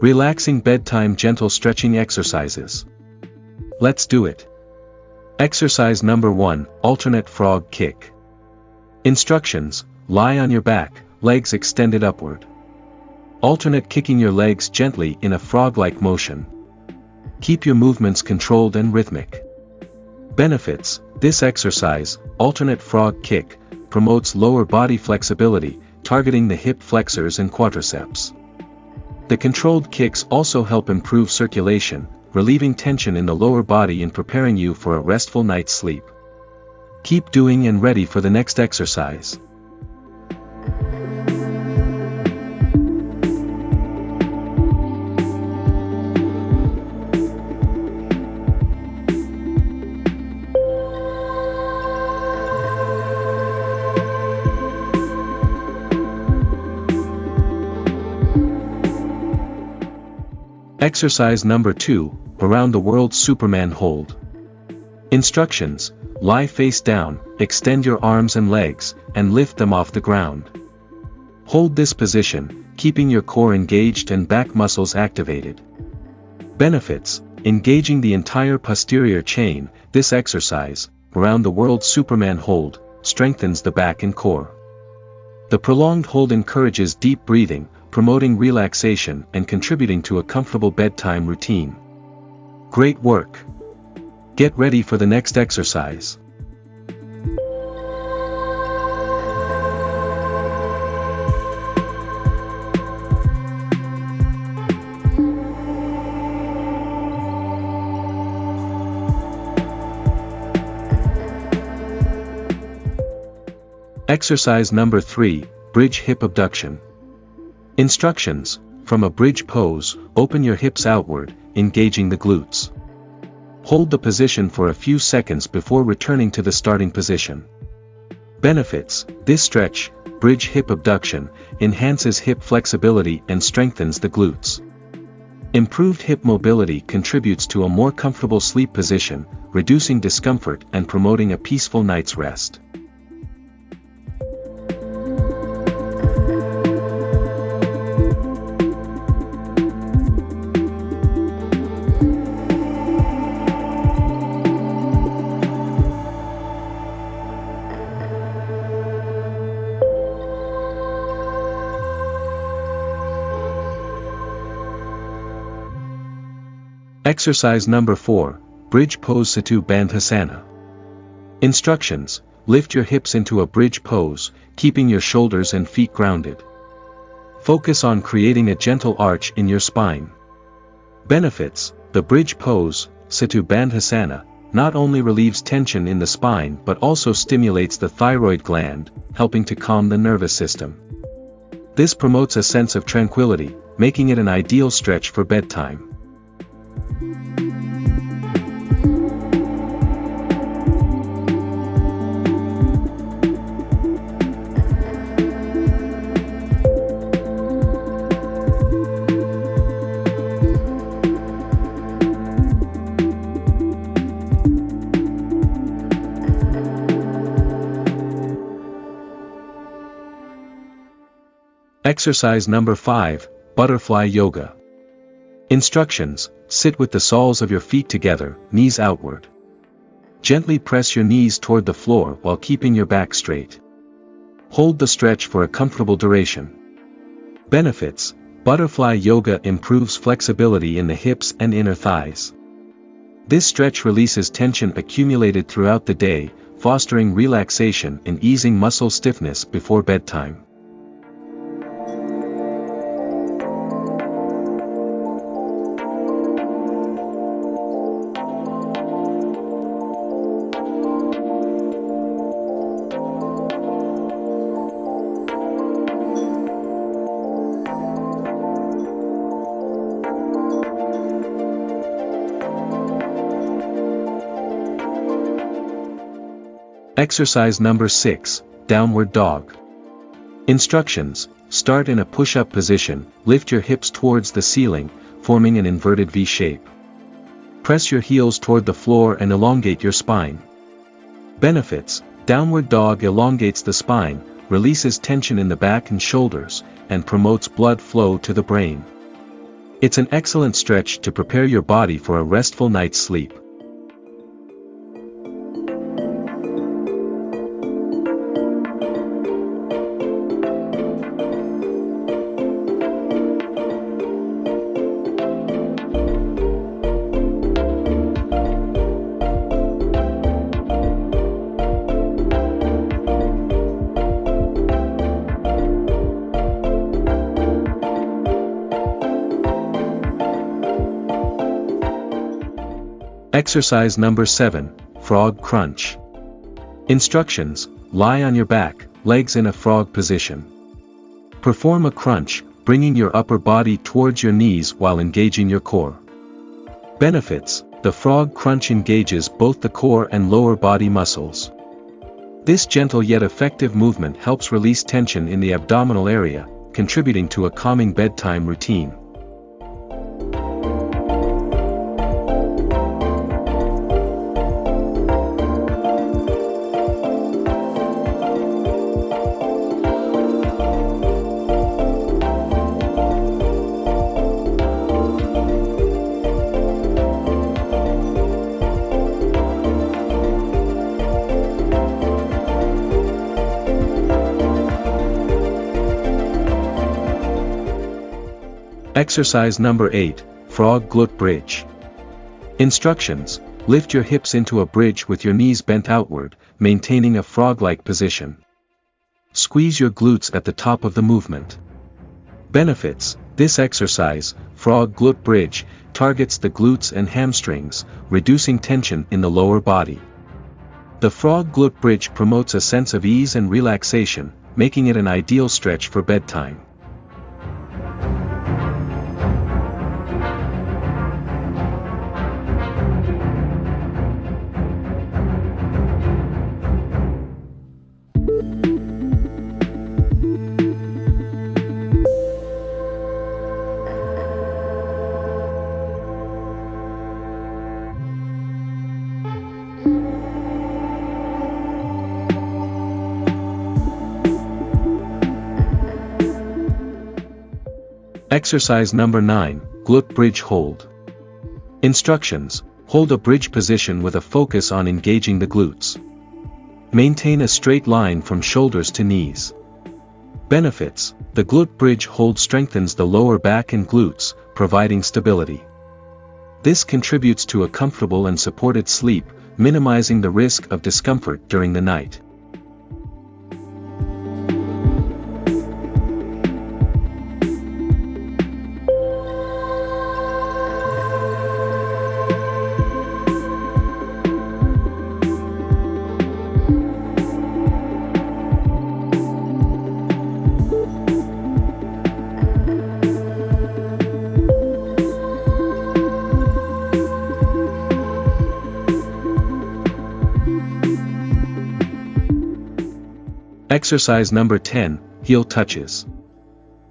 Relaxing bedtime gentle stretching exercises. Let's do it. Exercise number 1, alternate frog kick. Instructions: lie on your back, legs extended upward. Alternate kicking your legs gently in a frog-like motion. Keep your movements controlled and rhythmic. Benefits: this exercise, alternate frog kick, promotes lower body flexibility, targeting the hip flexors and quadriceps. The controlled kicks also help improve circulation, relieving tension in the lower body and preparing you for a restful night's sleep. Keep doing and ready for the next exercise. Exercise number 2, around the world Superman hold. Instructions: lie face down, extend your arms and legs, and lift them off the ground. Hold this position, keeping your core engaged and back muscles activated. Benefits: engaging the entire posterior chain, this exercise, around the world Superman hold, strengthens the back and core. The prolonged hold encourages deep breathing, promoting relaxation and contributing to a comfortable bedtime routine. Great work! Get ready for the next exercise. Exercise number 3, bridge hip abduction. Instructions: from a bridge pose, open your hips outward, engaging the glutes. Hold the position for a few seconds before returning to the starting position. Benefits: this stretch, bridge hip abduction, enhances hip flexibility and strengthens the glutes. Improved hip mobility contributes to a more comfortable sleep position, reducing discomfort and promoting a peaceful night's rest. Exercise number 4, bridge pose Setu Bandhasana. Instructions: lift your hips into a bridge pose, keeping your shoulders and feet grounded. Focus on creating a gentle arch in your spine. Benefits: the bridge pose, Setu Bandhasana, not only relieves tension in the spine but also stimulates the thyroid gland, helping to calm the nervous system. This promotes a sense of tranquility, making it an ideal stretch for bedtime. Exercise number 5, butterfly yoga. Instructions: sit with the soles of your feet together, knees outward. Gently press your knees toward the floor while keeping your back straight. Hold the stretch for a comfortable duration. Benefits: butterfly yoga improves flexibility in the hips and inner thighs. This stretch releases tension accumulated throughout the day, fostering relaxation and easing muscle stiffness before bedtime. Exercise number 6, downward dog. Instructions: start in a push-up position, lift your hips towards the ceiling, forming an inverted V shape. Press your heels toward the floor and elongate your spine. Benefits: downward dog elongates the spine, releases tension in the back and shoulders, and promotes blood flow to the brain. It's an excellent stretch to prepare your body for a restful night's sleep. Exercise number 7, Frog Crunch. Instructions: lie on your back, legs in a frog position. Perform a crunch, bringing your upper body towards your knees while engaging your core. Benefits: the frog crunch engages both the core and lower body muscles. This gentle yet effective movement helps release tension in the abdominal area, contributing to a calming bedtime routine. Exercise number 8, Frog Glute Bridge. Instructions: lift your hips into a bridge with your knees bent outward, maintaining a frog-like position. Squeeze your glutes at the top of the movement. Benefits: this exercise, Frog Glute Bridge, targets the glutes and hamstrings, reducing tension in the lower body. The Frog Glute Bridge promotes a sense of ease and relaxation, making it an ideal stretch for bedtime. Exercise number 9, Glute Bridge Hold. Instructions: hold a bridge position with a focus on engaging the glutes. Maintain a straight line from shoulders to knees. Benefits: the glute bridge hold strengthens the lower back and glutes, providing stability. This contributes to a comfortable and supported sleep, minimizing the risk of discomfort during the night. Exercise number 10, Heel Touches.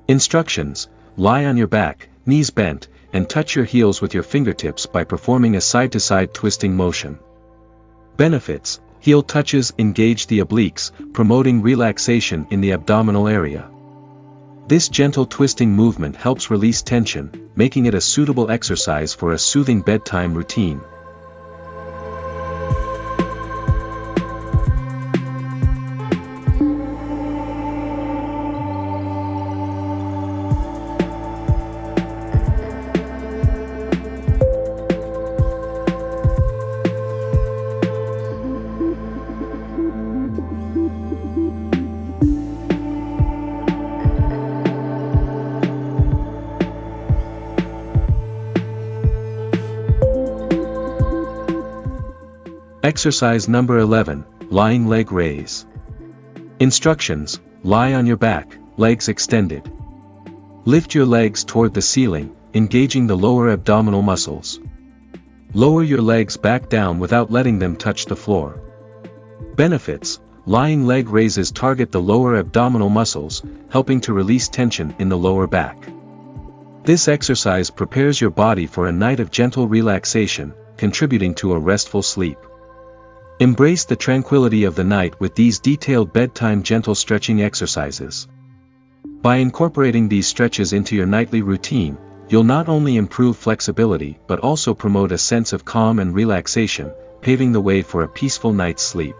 Instructions: lie on your back, knees bent, and touch your heels with your fingertips by performing a side-to-side twisting motion. Benefits: heel touches engage the obliques, promoting relaxation in the abdominal area. This gentle twisting movement helps release tension, making it a suitable exercise for a soothing bedtime routine. Exercise number 11, Lying Leg Raise. Instructions: lie on your back, legs extended. Lift your legs toward the ceiling, engaging the lower abdominal muscles. Lower your legs back down without letting them touch the floor. Benefits: lying leg raises target the lower abdominal muscles, helping to release tension in the lower back. This exercise prepares your body for a night of gentle relaxation, contributing to a restful sleep. Embrace the tranquility of the night with these detailed bedtime gentle stretching exercises. By incorporating these stretches into your nightly routine, you'll not only improve flexibility but also promote a sense of calm and relaxation, paving the way for a peaceful night's sleep.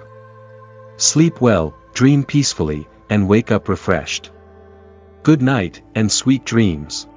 Sleep well, dream peacefully, and wake up refreshed. Good night, and sweet dreams.